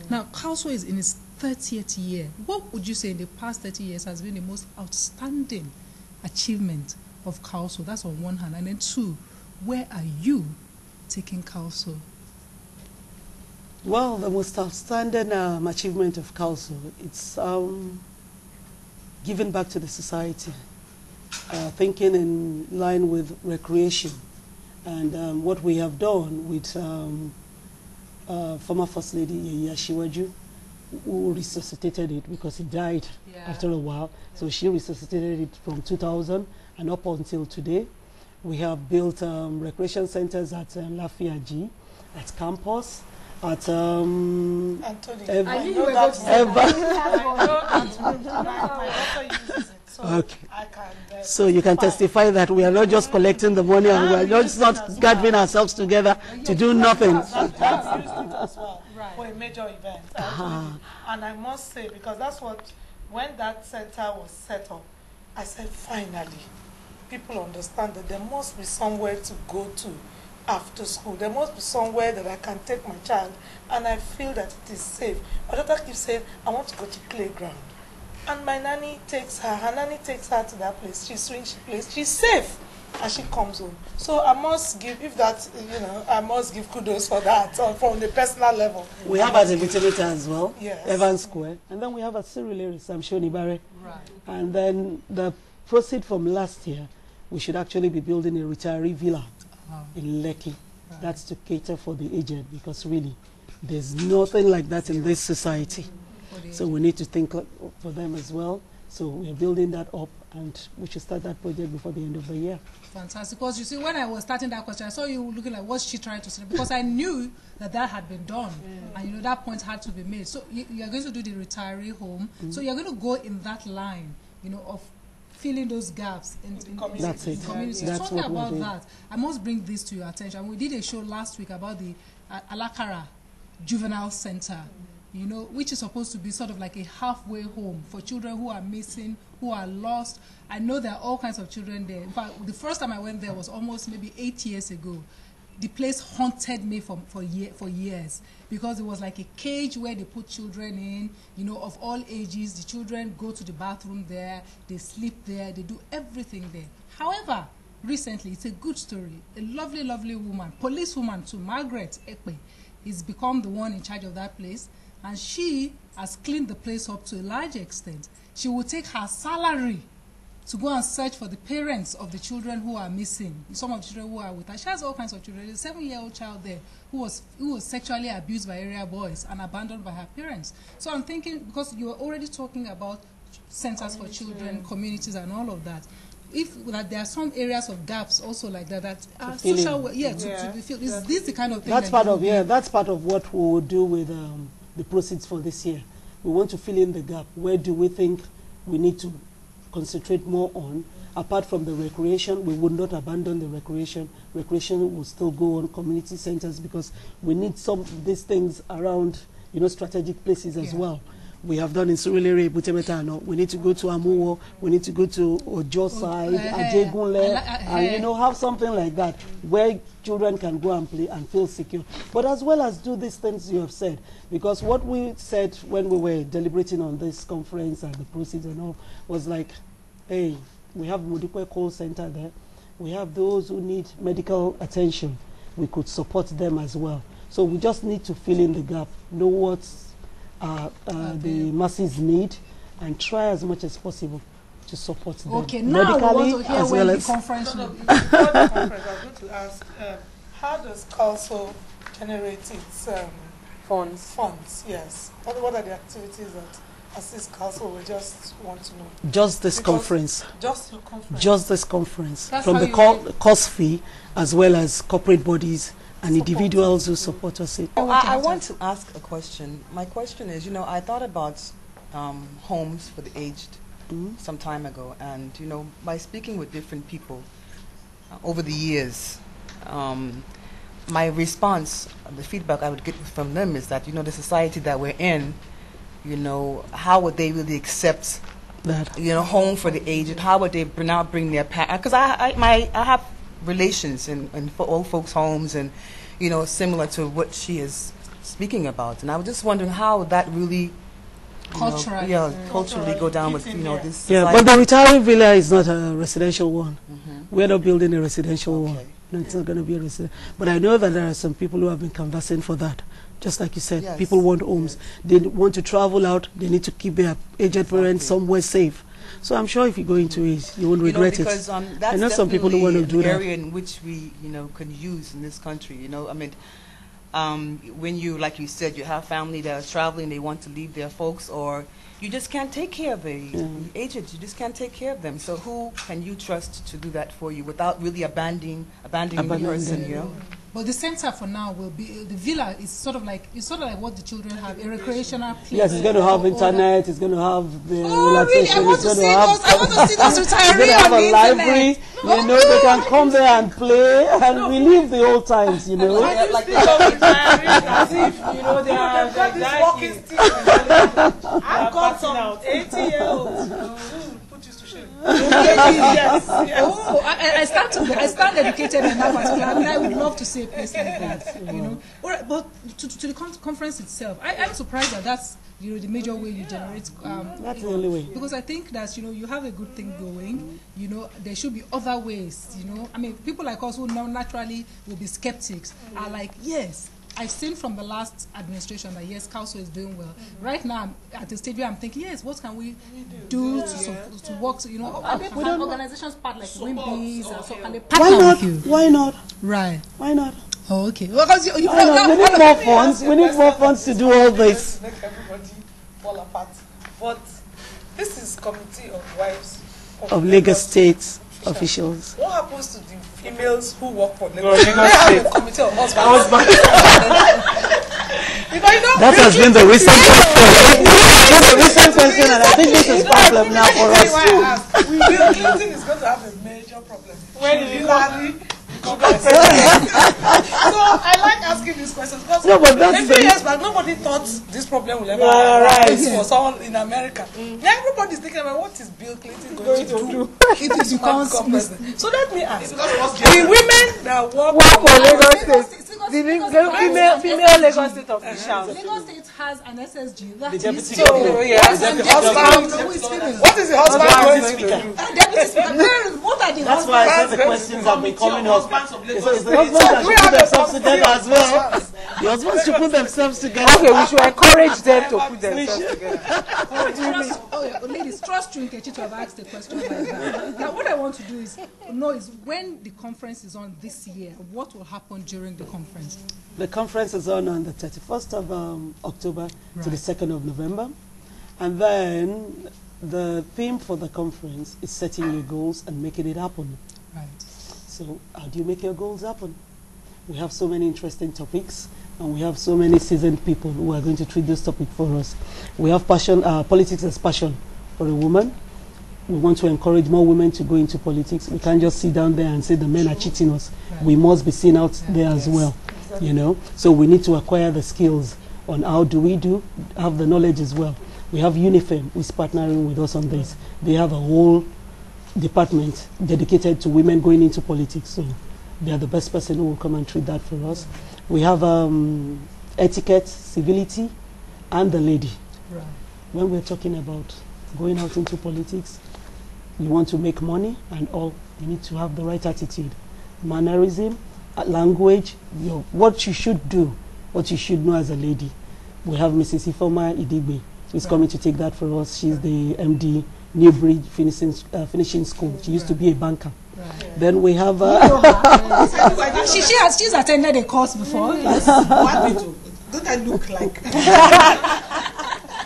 Now, council is in its 30th year. What would you say in the past 30 years has been the most outstanding achievement of council? That's on one hand. And then two, where are you taking council? Well, the most outstanding achievement of council, it's giving back to the society, thinking in line with recreation, and what we have done with former First Lady Yashiwaju, who resuscitated it because he died after a while. So she resuscitated it from 2000 and up until today. We have built recreation centers at Lafiaji, at campus, at Anthony, I know that okay. So you can testify that we are not just collecting the money and we are just not gathering ourselves together to do nothing. I've used it as well for a major event. And I must say, because that's what, when that center was set up, I said, finally, people understand that there must be somewhere to go to after school. There must be somewhere that I can take my child and I feel that it is safe. My daughter keeps saying, I want to go to playground. And my nanny takes her to that place. She swings, she plays, she's safe. And she comes home. So I must give, if that, I must give kudos for that, from the personal level. We have at the Vitimita as well, yes. Evans Square. And then we have at Sirulere, Samshoni Barre. Right. And then the proceed from last year, we should actually be building a retiree villa in Lekki. Right. That's to cater for the aged, because really, there's nothing like that in this society. So we need to think for them as well. So we're building that up, and we should start that project before the end of the year. Fantastic. Because you see, when I was starting that question, I saw you looking like, what's she trying to say? Because I knew that had been done. And that point had to be made. So you're going to do the retiree home. So you're going to go in that line, of filling those gaps in the community. That's it. That's talking about that, I must bring this to your attention. We did a show last week about the Alakara Juvenile Center. Which is supposed to be sort of like a halfway home for children who are missing, who are lost. I know there are all kinds of children there. In fact, the first time I went there was almost maybe 8 years ago. The place haunted me for years, because it was like a cage where they put children in, of all ages. The children go to the bathroom there, they sleep there, they do everything there. However, recently, it's a good story. A lovely, lovely woman, policewoman too, Margaret Ekpe, has become the one in charge of that place. And she has cleaned the place up to a large extent. She will take her salary to go and search for the parents of the children who are missing, some of the children who are with her. She has all kinds of children. There's a 7-year-old child there who was sexually abused by area boys and abandoned by her parents. So I'm thinking, because you were already talking about centers for children, communities, and all of that, there are some areas of gaps also like that are social, to be filled. Is this the kind of thing? That's part of what we will do with the proceeds for this year. We want to fill in the gap. Where do we think we need to concentrate more on? Apart from the recreation, we would not abandon the recreation. Recreation will still go on community centers, because we need some of these things around, strategic places as well. We have done in Surulere, Butemetano. We need to go to Amuwo. We need to go to Ojo side, Ajegunle, and have something like that where children can go and play and feel secure. But as well as do these things you have said, because what we said when we were deliberating on this conference and the proceeds and all was like, hey, we have Modikwe Call Center there. We have those who need medical attention. We could support them as well. So we just need to fill in the gap, know what's the masses need, and try as much as possible to support them. Okay, now we want to hear when the conference before the conference, I was going to ask, how does council generate its funds? Yes. What are the activities that assist council? We just want to know. Just this conference. Just your conference. Just this conference. From the course fee, as well as corporate bodies and individuals who support us. I want to ask a question. My question is, I thought about homes for the aged some time ago, and by speaking with different people over the years, my response, the feedback I would get from them is that the society that we're in, how would they really accept that home for the aged? How would they now bring their because I have relations in old folks' homes, and similar to what she has speaking about. And I was just wondering how that really Culturally. culturally go down with, this. Yeah, but the retiring villa is not a residential one. We're not building a residential one. No, it's not going to be a residential. But I know that there are some people who have been canvassing for that. Just like you said, people want homes. They want to travel out. They need to keep their aged parents somewhere safe. So I'm sure if you go into it, you won't regret it. That's I know some people who want to do that. Area in which we, can use in this country. I mean, when you, like you said, you have family that are traveling, they want to leave their folks, or you just can't take care of the aged. You just can't take care of them. So who can you trust to do that for you without really abandoning the person? But the center for now will be the villa. Is sort of like what the children have, a recreational place. Yes, it's going to have internet. It's going to have the Really? relaxation. I want to see those retirees It's going to have on a the library. internet. They can come there and play and relive the old times. Like the retirees, as if they are got this walking stick. I've got some 80-year-olds. Yes. Oh, I stand educated in that particular. I mean, I would love to see a place like that. All right, but to the conference itself, I'm surprised that that's the major way you generate. That's the only way. Because I think that you have a good thing going. There should be other ways. I mean, people like us who naturally will be skeptics are like, yes. I've seen from the last administration that yes, council is doing well. Right now, I'm at the stage where I'm thinking, yes, what can we do to work? Organizations part like Wimbies, so can they partner with you? Why not? Right. Why not? Oh, okay. Because we need more funds. We need more funds to do all this. Make everybody fall apart. But this is Committee of Wives of Lagos State officials. What happens to the females who work for Lagos State? Committee of Husbands. That has been the recent question, and I think this is a problem now for us too. Bill Clinton is going to have a major problem. So I like asking these questions because a few years back nobody thought this problem will ever arise for someone in America. Now everybody's thinking about what is Bill Clinton going to do if he becomes president. So let me ask: the women that work for Lagos State, the female Lagos State officials. Lagos State has an SSG. That the is deputy What is the husband going to do? Deputy speaker. What are the That's why I said the questions have been coming up. It's the husbands that should put themselves together as well. The husbands should put themselves together. Okay, we should encourage them to put themselves together. Ladies, trust Nkechi to have asked the question like that. Now, what I want to do is when the conference is on this year, what will happen during the conference? The conference is on the 31st of October to the 2nd of November. And then the theme for the conference is setting your goals and making it happen. Right. So how do you make your goals happen? We have so many interesting topics, and we have so many seasoned people who are going to treat this topic for us. We have passion, politics as passion for a woman. We want to encourage more women to go into politics. We can't just sit down there and say the men are cheating us. Right. We must be seen out there as well, So we need to acquire the skills on how do we have the knowledge as well. We have UNIFEM who is partnering with us on this. They have a whole department dedicated to women going into politics, so they are the best person who will come and treat that for us. We have etiquette, civility, and the lady. Right. When we're talking about going out into politics, you want to make money and all, you need to have the right attitude, mannerism, language, what you should do, what you should know as a lady. We have Mrs. Ifoma Idigbe, who's coming to take that for us. She's the MD, Newbridge finishing school. She used to be a banker. Right. Then we have... she's attended a course before. Yes. Don't I look like...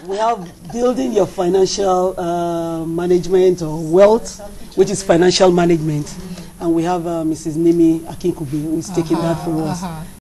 We have building your financial management or wealth, which is financial management. And we have Mrs. Nimi Akinkube, who is taking that for us.